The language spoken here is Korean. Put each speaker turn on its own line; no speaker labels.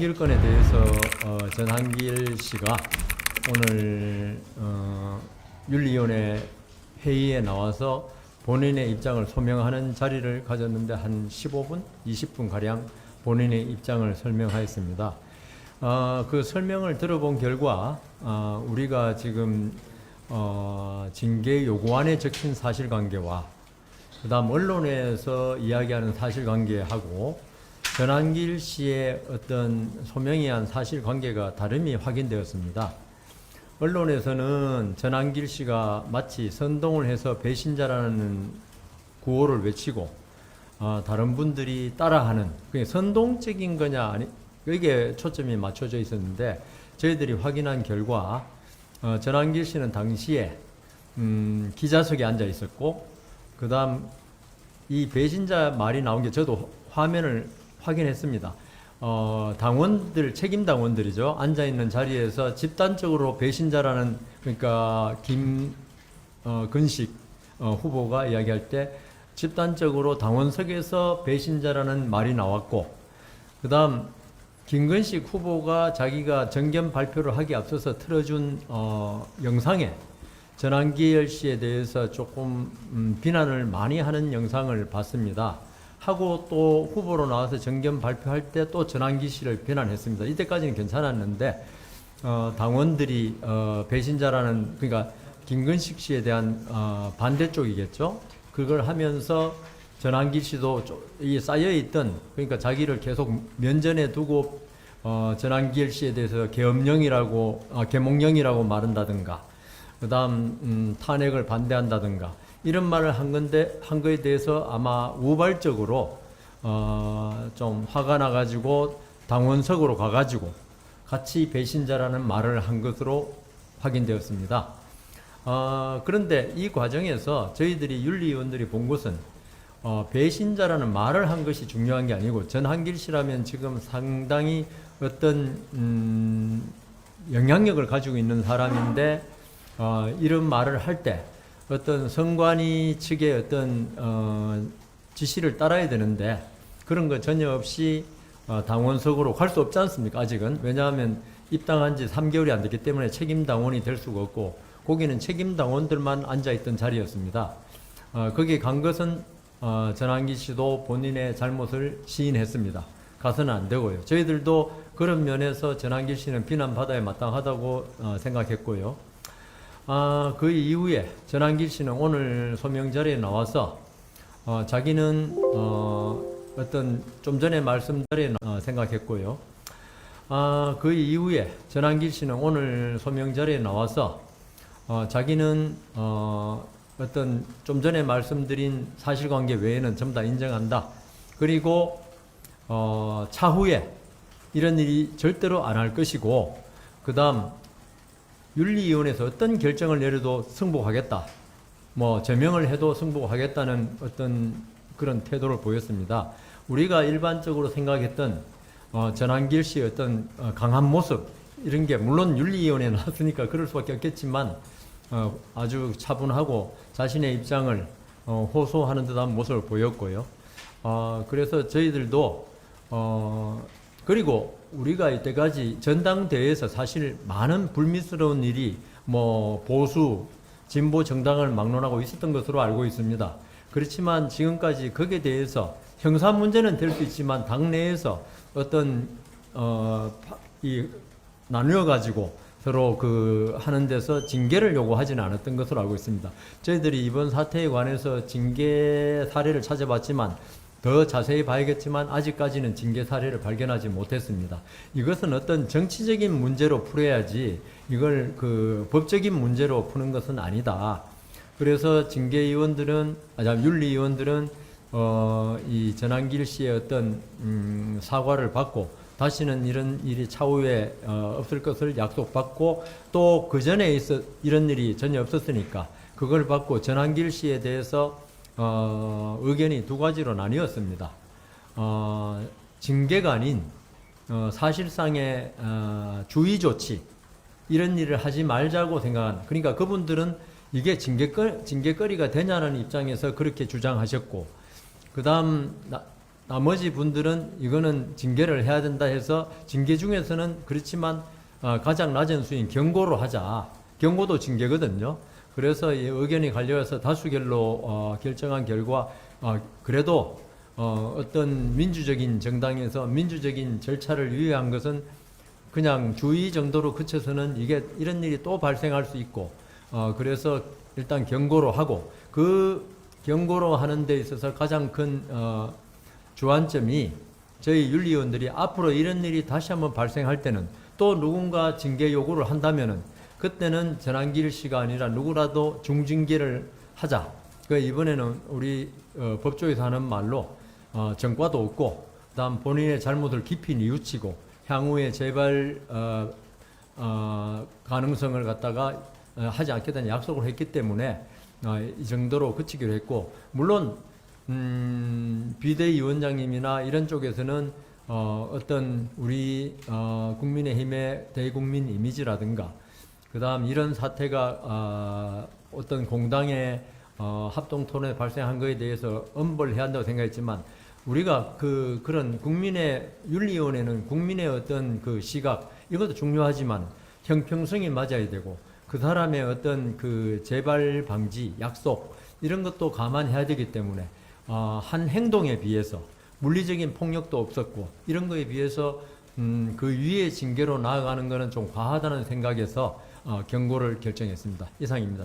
일건에 대해서 전한길 씨가 오늘 윤리위원회 회의에 나와서 본인의 입장을 소명하는 자리를 가졌는데 한 15분, 20분 가량 본인의 입장을 설명하였습니다. 그 설명을 들어본 결과 우리가 지금 징계 요구안에 적힌 사실관계와 그다음 언론에서 이야기하는 사실관계하고 전한길 씨의 어떤 소명이 한 사실관계가 다름이 확인되었습니다. 언론에서는 전한길 씨가 마치 선동을 해서 배신자라는 구호를 외치고 다른 분들이 따라하는 그게 선동적인 거냐 아니 여기에 초점이 맞춰져 있었는데 저희들이 확인한 결과 전한길 씨는 당시에 기자석에 앉아 있었고 그 다음 이 배신자 말이 나온 게 저도 화면을 확인했습니다. 당원들, 책임 당원들이죠. 앉아있는 자리에서 집단적으로 배신자라는, 그러니까 김근식 후보가 이야기할 때 집단적으로 당원석에서 배신자라는 말이 나왔고, 그 다음 김근식 후보가 자기가 정견 발표를 하기 앞서서 틀어준 영상에 전한길 씨에 대해서 조금 비난을 많이 하는 영상을 봤습니다. 하고 또 후보로 나와서 정견 발표할 때 또 전한길 씨를 비난했습니다. 이때까지는 괜찮았는데 당원들이 배신자라는, 그러니까 김근식 씨에 대한 반대쪽이겠죠. 그걸 하면서 전한길 씨도 이 쌓여있던, 그러니까 자기를 계속 면전에 두고 전한길 씨에 대해서 계몽령이라고 말한다든가 그 다음 탄핵을 반대한다든가 이런 말을 한 거에 대해서 아마 우발적으로 좀 화가 나가지고 당원석으로 가가지고 같이 배신자라는 말을 한 것으로 확인되었습니다. 그런데 이 과정에서 저희들이 윤리위원들이 본 것은 배신자라는 말을 한 것이 중요한 게 아니고 전한길 씨라면 지금 상당히 어떤 영향력을 가지고 있는 사람인데 이런 말을 할 때 어떤 선관위 측의 어떤 지시를 따라야 되는데 그런 거 전혀 없이 당원석으로 갈 수 없지 않습니까? 아직은. 왜냐하면 입당한 지 3개월이 안 됐기 때문에 책임 당원이 될 수가 없고 거기는 책임 당원들만 앉아있던 자리였습니다. 거기 간 것은 전한길 씨도 본인의 잘못을 시인했습니다. 가서는 안 되고요. 저희들도 그런 면에서 전한길 씨는 비난받아야 마땅하다고 생각했고요. 그 이후에 전한길 씨는 오늘 소명 자리에 나와서 자기는 어떤 좀 전에 말씀 자리에 생각했고요. 그 이후에 전한길 씨는 오늘 소명 자리에 나와서 자기는 어떤 좀 전에 말씀드린 사실관계 외에는 전부 다 인정한다. 그리고 차후에 이런 일이 절대로 안 할 것이고 그 다음 윤리위원회에서 어떤 결정을 내려도 승복하겠다. 뭐 제명을 해도 승복하겠다는 어떤 그런 태도를 보였습니다. 우리가 일반적으로 생각했던 전한길 씨의 어떤 강한 모습 이런 게 물론 윤리위원회에 나왔으니까 그럴 수밖에 없겠지만 아주 차분하고 자신의 입장을 호소하는 듯한 모습을 보였고요. 그래서 저희들도 그리고 우리가 이때까지 전당대회에서 사실 많은 불미스러운 일이 뭐 보수, 진보 정당을 막론하고 있었던 것으로 알고 있습니다. 그렇지만 지금까지 거기에 대해서 형사 문제는 될 수 있지만 당내에서 어떤 나누어 가지고 서로 하는 데서 징계를 요구하지는 않았던 것으로 알고 있습니다. 저희들이 이번 사태에 관해서 징계 사례를 찾아봤지만 더 자세히 봐야겠지만 아직까지는 징계 사례를 발견하지 못했습니다. 이것은 어떤 정치적인 문제로 풀어야지 이걸 법적인 문제로 푸는 것은 아니다. 그래서 윤리위원들은 이 전한길 씨의 어떤 사과를 받고 다시는 이런 일이 차후에 없을 것을 약속받고 또 그 전에 이런 일이 전혀 없었으니까 그걸 받고 전한길 씨에 대해서 의견이 두 가지로 나뉘었습니다. 징계가 아닌 사실상의 주의 조치 이런 일을 하지 말자고 생각하는, 그러니까 그분들은 이게 징계거리가 되냐는 입장에서 그렇게 주장하셨고 그 다음 나머지 분들은 이거는 징계를 해야 된다 해서 징계 중에서는 그렇지만 가장 낮은 수인 경고로 하자. 경고도 징계거든요. 그래서 이 의견이 갈려서 다수결로 결정한 결과 그래도 어떤 민주적인 정당에서 민주적인 절차를 위한 것은 그냥 주의 정도로 그쳐서는 이게 이런 일이 또 발생할 수 있고 그래서 일단 경고로 하고 그 경고로 하는 데 있어서 가장 큰 주안점이 저희 윤리위원들이 앞으로 이런 일이 다시 한번 발생할 때는 또 누군가 징계 요구를 한다면은 그때는 전한길 씨가 아니라 누구라도 중징계를 하자. 그 이번에는 우리 법조에서 하는 말로 정과도 없고 그다음 본인의 잘못을 깊이 뉘우치고 향후에 재발 가능성을 갖다가 하지 않겠다는 약속을 했기 때문에 이 정도로 그치기로 했고 물론 비대위원장님이나 이런 쪽에서는 어떤 우리 국민의힘의 대국민 이미지라든가 그다음 이런 사태가 어떤 공당의 합동토론에 발생한 것에 대해서 엄벌을 해야 한다고 생각했지만 우리가 그런 국민의 윤리위원회는 국민의 어떤 그 시각 이것도 중요하지만 형평성이 맞아야 되고 그 사람의 어떤 그 재발 방지 약속 이런 것도 감안해야 되기 때문에 한 행동에 비해서 물리적인 폭력도 없었고 이런 거에 비해서 그 위의 징계로 나아가는 것은 좀 과하다는 생각에서 경고를 결정했습니다. 이상입니다.